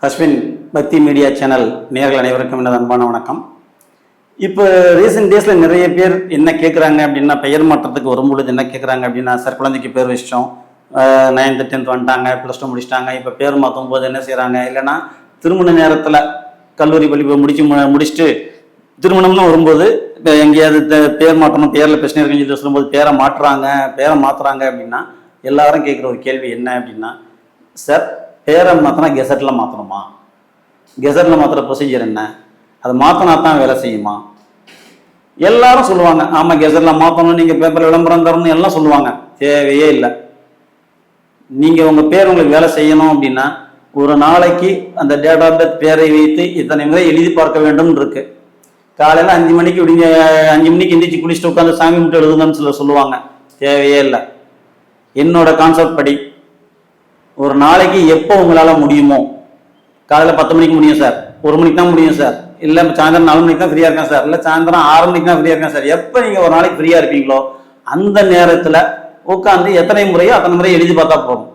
அஸ்வின் பக்தி media channel நேயர்கள் அனைவருக்கும் எனது அன்பான வணக்கம். இப்போ ரீசெண்ட் டேஸில் நிறைய பேர் என்ன கேட்குறாங்க அப்படின்னா, பெயர் மாற்றத்துக்கு வரும்பொழுது என்ன கேட்குறாங்க அப்படின்னா, சார் குழந்தைக்கு பேர் வச்சிட்டோம், 9th 10th வந்துட்டாங்க, +2 முடிச்சிட்டாங்க, இப்போ பேர் மாற்றும் போது என்ன செய்கிறாங்க, இல்லைன்னா திருமண நேரத்தில் கல்லூரி படிப்பை முடிச்சுட்டு திருமணம்னு வரும்போது எங்கேயாவது பேர் மாற்றணும், பேரில் பிரச்சனை இருக்குன்னு சொல்லும்போது பேரை மாற்றுறாங்க அப்படின்னா எல்லாரும் கேட்குற ஒரு கேள்வி என்ன அப்படின்னா, சார் பேரை மாற்றினா கெசட்டில் மாற்றணுமா, கெசட்டில் மாற்றுற ப்ரொசீஜர் என்ன, அது மாற்றினா தான் வேலை செய்யுமா? எல்லாரும் சொல்லுவாங்க, ஆமாம் கெசட்டில் மாற்றணும், நீங்கள் பேப்பரில் விளம்பரம் தரணும் எல்லாம் சொல்லுவாங்க. தேவையே இல்லை. நீங்கள் உங்கள் பேர் உங்களுக்கு வேலை செய்யணும் அப்படின்னா ஒரு நாளைக்கு அந்த டேட் ஆஃப் பர்த் பேரை வைத்து இத்தனை முறை எழுதி பார்க்க வேண்டும் இருக்கு. காலையில் 5 மணிக்கு 5 மணிக்கு எந்திரிச்சு குளிச்சுட்டு உட்காந்து சாமி முட்டை எழுதுங்கன்னு சொல்லுவாங்க. தேவையே இல்லை. என்னோட கான்செப்ட் படி ஒரு நாளைக்கு எப்போ உங்களால் முடியுமோ, காலையில் 10 மணிக்கு முடியும் சார், 1 மணிக்கு தான் முடியும் சார், இல்லை சாயந்தரம் 4 மணிக்கு தான் ஃப்ரீயாக இருக்கேன் சார், இல்லை சாயந்தரம் 6 மணிக்கு தான் ஃப்ரீயாக இருக்கேன் சார், எப்போ நீங்கள் ஒரு நாளைக்கு ஃப்ரீயாக இருப்பீங்களோ அந்த நேரத்தில் உட்காந்து எத்தனை முறையோ அத்தனை முறை எழுதி பார்த்தா போதும்.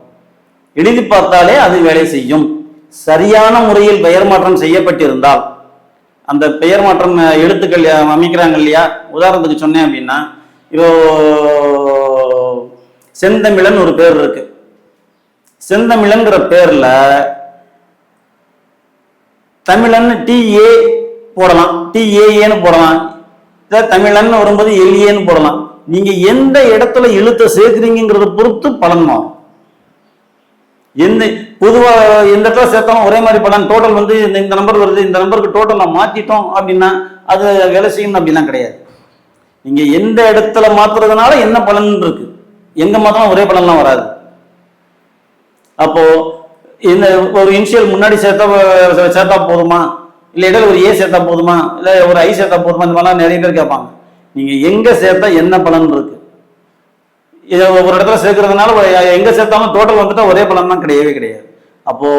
எழுதி பார்த்தாலே அது வேலை செய்யும். சரியான முறையில் பெயர் மாற்றம் செய்யப்பட்டிருந்தால், அந்த பெயர் மாற்றம் எழுத்துக்கள் அமைக்கிறாங்க இல்லையா, உதாரணத்துக்கு சொன்னேன் அப்படின்னா, இப்போ செந்தமிழன் ஒரு பேர் இருக்கு. செந்தமிழன்கிற பேர்ல தமிழன் TA போடலாம், TAAன்னு போடலாம், தமிழன் வரும்போது LAன்னு போடலாம். நீங்க எந்த இடத்துல எழுத்தை சேர்க்கிறீங்கிறத பொறுத்து பலன் மாறும். பொதுவா எந்த இடத்துல சேர்த்தாலும் ஒரே மாதிரி பலன். டோட்டல் வந்து இந்த நம்பர் வருது, இந்த நம்பருக்கு டோட்டல் நான் மாத்திட்டோம் அப்படின்னா அது வேலை செய்யணும் அப்படிலாம் கிடையாது. நீங்க எந்த இடத்துல மாத்துறதுனால என்ன பலன் இருக்கு, எங்க மாத்திரம் ஒரே பலன்லாம் வராது. அப்போ இந்த ஒரு இனிஷியல் முன்னாடி சேர்த்தா போதுமா, இல்லை இடையில ஒரு ஏ சேர்த்தா போதுமா, இல்லை ஒரு ஐ சேர்த்தா போதுமா, இந்த மாதிரிலாம் நிறைய பேர் கேட்பாங்க. நீங்க எங்க சேர்த்தா என்ன பலன் இருக்கு, இதை ஒரு இடத்துல சேர்க்கறதுனால எங்க சேர்த்தாலும் டோட்டல் வந்துட்டா ஒரே பலன் தான் கிடையவே கிடையாது. அப்போ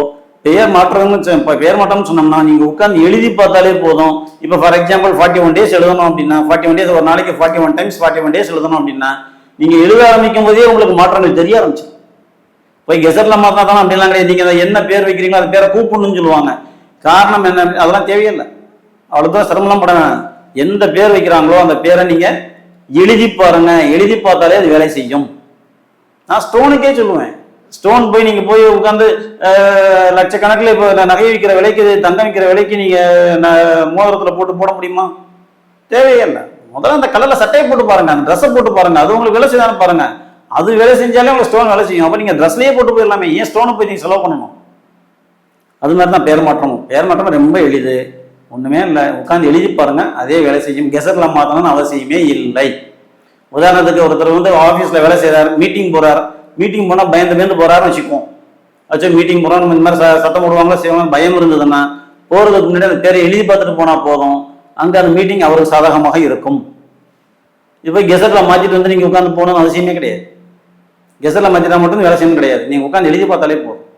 பெயர் மாற்றம்னு சொன்னோம்னா நீங்க உட்காந்து எழுதி பார்த்தாலே போதும். இப்போ ஃபார் எக்ஸாம்பிள் 41 days எழுதணும் அப்படின்னா, 41 days ஒரு நாளைக்கு 41 times 41 days எழுதணும் அப்படின்னா நீங்க எழுத ஆரம்பிக்கும் போதே உங்களுக்கு மாற்றங்கள் தெரிய ஆரம்பிச்சு. போய் கெசட்ல மாத்தினா தானே அப்படிலாம் கிடையாது. நீங்க என்ன பேர் வைக்கிறீங்களோ அது பேரை கூப்பிடணும்னு சொல்லுவாங்க. காரணம் என்ன, அதெல்லாம் தேவையில்லை. அவ்வளவுதான் சிரமம்லாம் பட வேணாம். எந்த பேர் வைக்கிறாங்களோ அந்த பேரை நீங்க எழுதி பாருங்க, எழுதி பார்த்தாலே அது வேலை செய்யும். நான் ஸ்டோனுக்கே சொல்லுவேன், ஸ்டோன் போய் நீங்க போய் உட்காந்து லட்சக்கணக்கில் இப்போ நகை விற்கிற விலைக்கு, தங்கம் விற்கிற விலைக்கு நீங்க மோதிரத்துல போட முடியுமா? தேவையே இல்லை. முதல்ல அந்த கலர்ல சட்டையை போட்டு பாருங்க, அந்த ட்ரெஸ்ஸை போட்டு பாருங்க, அது உங்களுக்கு வேலை செய்தானு பாருங்க. அது வேலை செஞ்சாலே உங்களுக்கு ஸ்டோன் வேலை செய்யும். அப்போ நீங்கள் ட்ரெஸ்லேயே போட்டு போயிடலாமே, ஏன் ஸ்டோனை போய் நீங்கள் செலவு பண்ணணும்? அது மாதிரி தான் பேர் மாற்றம் ரொம்ப எளிது, ஒன்றுமே இல்லை. உட்காந்து எழுதி பாருங்க, அதே வேலை செய்யும். கெசட்டில் மாற்றணும்னு அவசியமே இல்லை. உதாரணத்துக்கு ஒருத்தர் வந்து ஆஃபீஸில் வேலை செய்கிறார், மீட்டிங் போனால் பயந்து போகிறாருன்னு வச்சுக்குவோம். மீட்டிங் போகிறோம், இந்த மாதிரி சத்தம் போடுவாங்களோ செய்வாங்க, பயம் இருந்ததுன்னா போகிறதுக்கு முன்னாடி அந்த பேரை எழுதி பார்த்துட்டு போனால் போதும், அங்கே அந்த மீட்டிங் அவருக்கு சாதகமாக இருக்கும். இப்போ கெசட்டில் மாற்றிட்டு வந்து நீங்கள் உட்காந்து போகணும்னு அவசியமே கிடையாது. கெசட்டில் மாற்றினா மட்டும் வேலை செய்யணும் கிடையாது. நீங்கள் உட்காந்து எழுதி பார்த்தாலே போதும்.